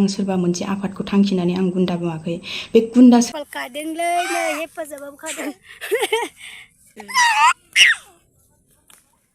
आं सोरबा मोनसे आफादखौ थांखिनानै आं गुन्दा बुङाखै बे गुन्दा खादोंलै नै हेफाजाबाबो खादों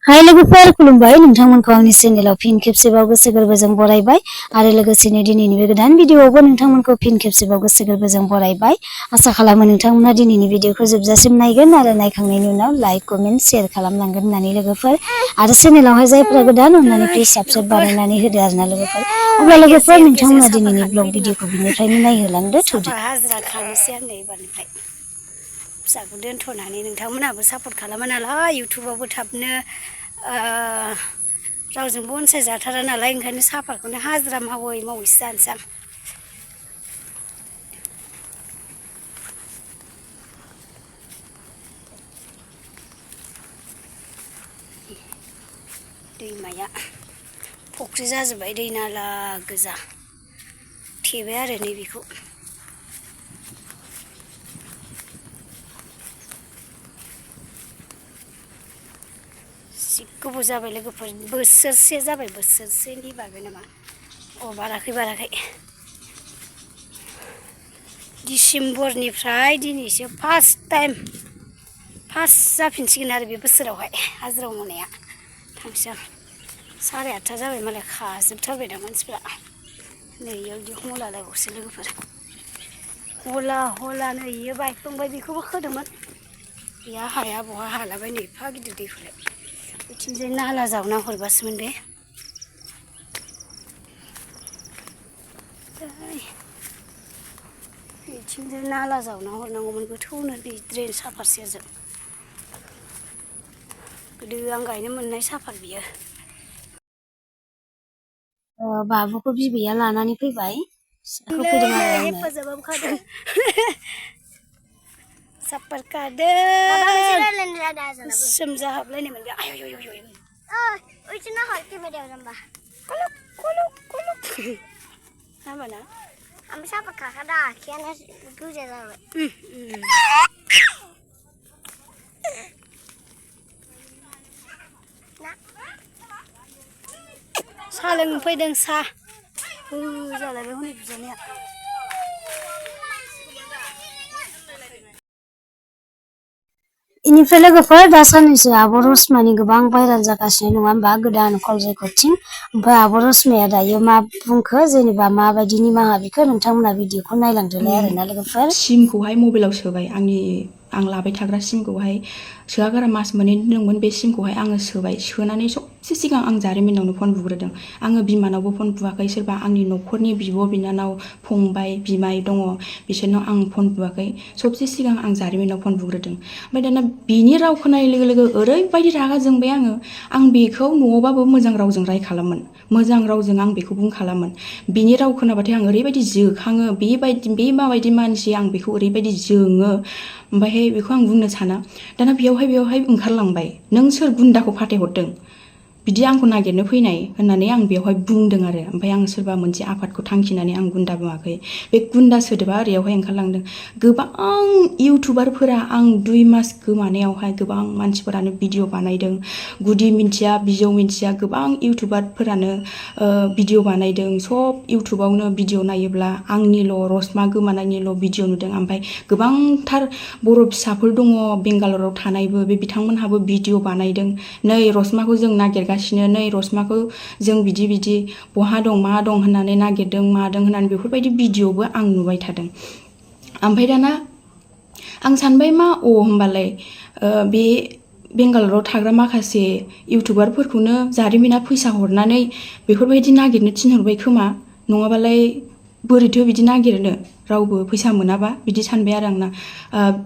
हाय लोगोफोर खुलुमबाय नोंथांमोनखौ आंनि चेनेलाव फिन खेबसेबाव गोसो गोरबोजों बरायबाय आरो लोगोसेनो दिनैनि बे गोदान भिडिअआवबो नोंथांमोनखौ फिन खेबसेबाव गोसो गोरबोजों बरायबाय आसा खालामो नोंथांमोना दिनैनि भिडिअखौ जोबजासिम नायगोन आरो नायखांनायनि उनाव लाइक कमेन्ट शेयार खालामलांगोन होननानै लोगोफोर आरो चेनेलावहाय जायफोरा गोदान अननानै प्लिज साबस्क्राइब बानायनानै होदो आरोना लोगोफोर अब्ला लोगोफोर नोंथांमोना दिनैनि ब्लग भिडिअखौ बिनिफ्रायनो नायहोलांदो थुदो हाजिरा खानोसै आं नै एबारनिफ्राय फिसाखौ दोनथ'नानै नोंथांमोनहाबो सापर्ट खालामा नालाय इउटुबावबो थाबनो रावजोंबो अनसायजाथारा नालाय ओंखायनो सापातखौनो हाजिरा मावै मावैसो जानोसै आं दैमाया फुख्रि जाजोब्बाय दै नाला गोजा थेबाय आरो नैबेखौ गोबाव जाबाय लोगोफोर बोसोरसे जाबाय बोसोरसेनि बागै नामा बाराखै डिसेम्बरनिफ्राय दिनैसो फार्स्ट जाफिनसिगोन आरो बे बोसोरावहाय हाजिरा मावनाया थांसै आं 8:30 जाबाय मालाय खाजोबथारबाय दा मानसिफ्रा नै इयाव बिदि हला लायबावसो लोगोफोर हला नै इयो बायफ्लंबाय बेखौबो खोदोंमोन गैया हाया बहा हालाबाय नै एफा गिदिर दैखौलाय बिथिंजाय नाला जावना हरबासोमोन बे बिथिंजाय नाला जावना हरनांगौमोन गोथौनो दै ड्रेन साफार सेरजों गोदो आं गायनो मोननाय साफार बियो बाबुखौ बिबैया लानानै फैबाय होफैदों आरो आंनो हेफाजाबाबो खादों सापात खादों गोसोम जाहाबलायनाय मोनबाय हाबाना आं सापात खाखादा आखायानो गोजा जाबाय साहा लोंफैदों साहा जालायबाय हनै बिजामाया इनिफ्राय लोगोफोर दा साननैसो आब' रसमानि गोबां भाइराल जागासिनो नङा होमबा गोदान कलेज कचिं ओमफ्राय आब' रसमाया दायो मा बुंखो जेनेबा माबायदि निमाहा बिखो नोंथांमोना भिडिअखौ नायलांदोलाय आरोना लोगोफोर सिमखौहाय मबाइलाव सोबाय आं लाबाय थाग्रा सिमखौहाय सोआगारा मास मोननै दंमोन बे सिमखौहाय आङो सोबाय सोनानै सबसे सिगां आं जारिमिनावनो फन बुग्रोदों आङो बिमानावबो फन बुआखै सोरबा आंनि न'खरनि बिब' बिनानाव फंबाय बिमाय दङ बिसोरनाव आं फन बुआखै सबसे सिगां आं जारिमिनाव फन बुग्रोदों ओमफ्राय दाना बिनि राव खोनानाय लोगो लोगो ओरैबायदि रागा जोंबाय आं बेखौ न'आवबाबो मोजां रावजों रायखालामोन मोजां रावजों आं बेखौ बुंखालामोन बिनि राव खोनाबाथाय आं ओरैबायदि जोखाङो बे माबायदि मानसि आं बेखौ ओरैबायदि जोङो ओमफ्रायहाय बेखौ आं बुंनो साना दाना बेयावहाय ओंखारलांबाय नों सोर गुन्दाखौ फाथायहरदों बिदि आंखौ नागिरनो फैनाय होननानै आं बेवहाय बुंदों आरो ओमफ्राय आं सोरबा मोनसे आफादखौ थांखिनानै आं गुन्दा बुङाखै बे गुन्दा सोदोबा ओरैयावहाय ओंखारलांदों गोबां इउटुबारफोरा आं 2 मास गोमानायावहाय गोबां मानसिफोरानो भिडिअ बानायदों गुदि मिन्थिया बिजौ मिन्थिया गोबां इउटुबारफोरानो भिडिअ बानायदों सब इउटुबावनो भिडिअ नायोब्ला आंनिल' रसमा गोमानायनिल' भिडिअ नुदों ओमफ्राय गोबांथार बर' फिसाफोर दङ बेंगालराव थानायबो बे बिथांमोनहाबो भिडिअ बानायदों नै रसमाखौ जों नागिरगासिनो नै रसमाखौ जों बिदि बहा दं मा दं होननानै नागिरदों मादों होननानै बेफोरबायदि भिडिअबो आं नुबाय थादों ओमफ्राय दाना आं सानबाय मा होमबालाय बे बेंगालराव थाग्रा माखासे इउटुबारफोरखौनो जारिमिना फैसा हरनानै बेफोरबायदि नागिरनो थिनहरबाय खोमा नङाबालाय बोरैथो बिदि नागिरनो रावबो फैसा मोनाबा बिदि सानबाय आरो आंना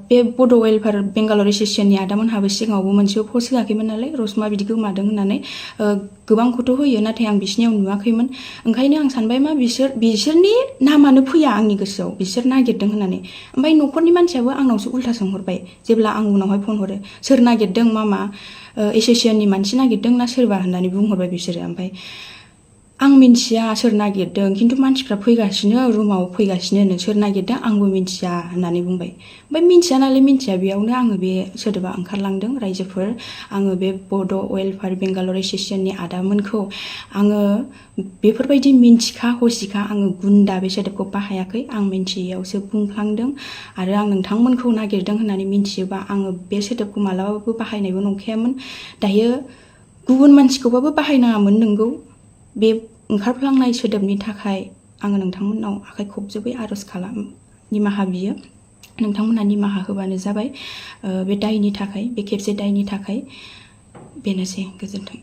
बे बड' वेलफेयार बेंगालर एस'सियेसननि आदामोनहाबो सिगाङावबो मोनसेबो पस्ट होआखैमोन नालाय रसमा बिदि गोमादों होननानै गोबांखौथ' होयो नाथाय आं बिसिनियाव नुवाखैमोन ओंखायनो आं सानबाय मा बिसोरनि नामानो फैया आंनि गोसोआव बिसोर नागिरदों होननानै ओमफ्राय न'खरनि मानसियाबो आंनावसो उल्था सोंहरबाय जेब्ला आं उनावहाय फन हरो सोर नागिरदों मामा एस'सियेसननि मानसि नागिरदों ना सोरबा होननानै बुंहरबाय बिसोरो ओमफ्राय आं मिन्थिया सोर नागिरदों खिन्थु मानसिफ्रा फैगासिनो रुमाव फैगासिनो सोर नागिरदों आंबो मिन्थिया होननानै बुंबाय। ओमफ्राय मिन्थिया नालाय मिन्थिया बेयावनो आङो बे सोदोबा ओंखारलांदों रायजोफोर आङो बे बड' वेलफेयार बेंगालर एस'सियेसननि आदामोनखौ आङो बेफोरबायदि मिन्थिखा हसिखा आङो गुन्दा बे सोदोबखौ बाहायाखै आं मिन्थियैयावसो बुंफ्लांदों आरो आं नोंथांमोनखौ नागिरदों होननानै मिन्थियोबा आङो बे सोदोबखौ मालाबाबो बाहायनायबो नंखायामोन। दायो गुबुन मानसिखौबाबो बाहायनाङामोन नोंगौ बे ओंखारफ्लांनाय सोदोबनि थाखाय आङो नोंथांमोननाव आखाइ खबजोबै आर'ज निमाहा बियो नोंथांमोनहा निमाहा होबानो जाबाय बे दायनि थाखाय बे खेबसे दायनि थाखाय बेनोसै गोजोन्थों।